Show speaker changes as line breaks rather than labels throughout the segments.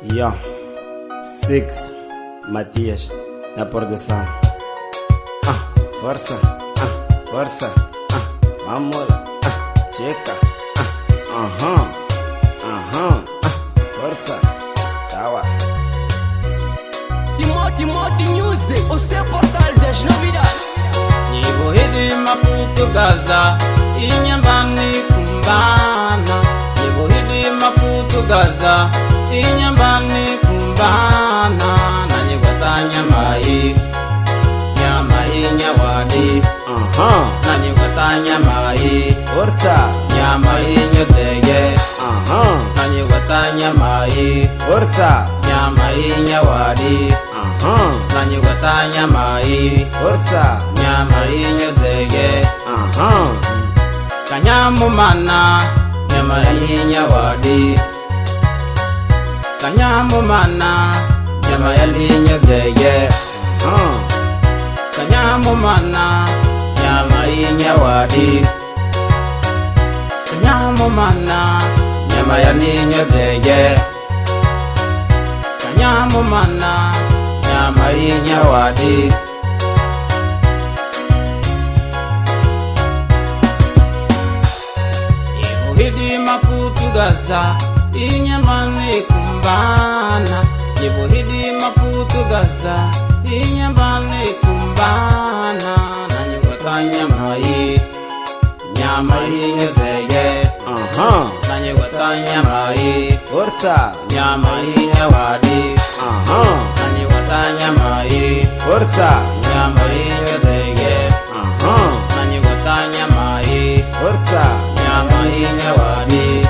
Yo, 6 Matias na produção. Força, força, vamos lá, checa, força, tawa.
Timoti Music, o seu portal das novidades.
Nivo hidi maputo Gaza, inyambani kumbana. Nivo hidi maputo Gaza, inyambani kumbana. Nanye watanya mai, nyamai nyawadi. Nanye watanya mai,
Força,
nyamai nyotege. Nanye watanya mai,
força,
nyamai nyawadi. Nanye watanya mai,
força,
nyamai nyotege. Kanyamu mana, nyamai nyawadi. Kanyamu mana, nyamai nyotege. Kanyamu mana, nyamai nyawadi. Kanyamu mana, nyamai nyotege. Kanyamu mana, nyamai nyawadi. Hidi maputu Gaza, inyambani kumbana. Nivo hidi maputu Gaza, inyambani kumbana. Nanye watanya mai, nyamai nyotege. Nanye watanya mai,
força,
nyamai nyawadi. Nanye watanya mai,
força,
nyamai nyotege. Nanye watanya mai,
força,
nyamai nyawadi.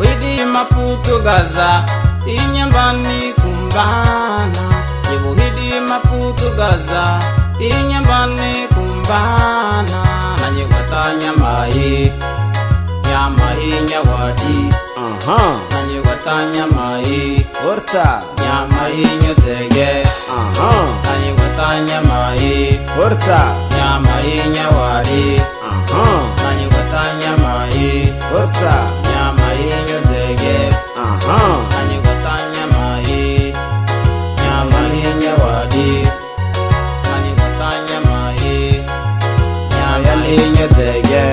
Hidi maputo Gaza, inyambani kumbana. Nivo hidi maputo Gaza, inyambani kumbana. Nanye watanya mai, nyamai nyawadi. Nanye watanya mai,
força,
nyamai nyotege. Nanye watanya mai,
força,
nyamai nyawadi. Nanye watanya mai,
força,
nyamai nyotege. Nanye watanya mai, nyamai nyawadi. Nanye watanya mai, nyamai nyotege.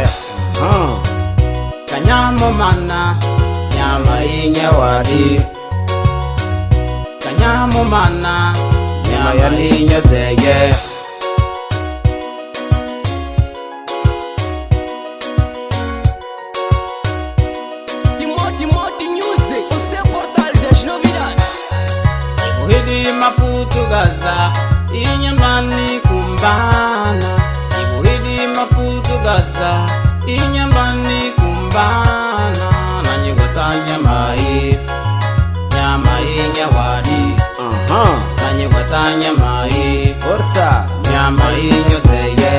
Kanyamu mana, nyamai nyawadi. Kanyamu mana, nyamai nyotege.
Timoti Music, o seu portal das novidades.
Hidi maputo Gaza, inyambani kumbana. Nivo hidi maputo Gaza, inyambani kumbana. Nanye watanya mai, nyamai nyawadi. Nanye watanya mai,
força,
nyamai nyotege.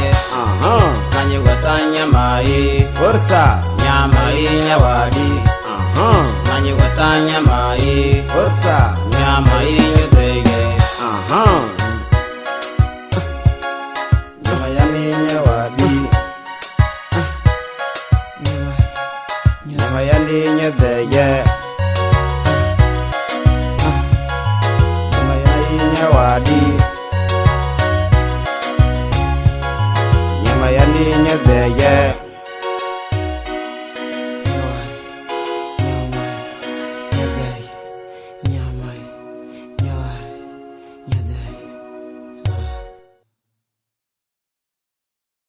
Nanye watanya mai,
força,
nyamai nyawadi. Nanye watanya mai,
força,
nyamai nyotege.
Nyamayani nyawadi, nyamayani nyazeye, nyamayani nyawadi, nyamayani nyazeye.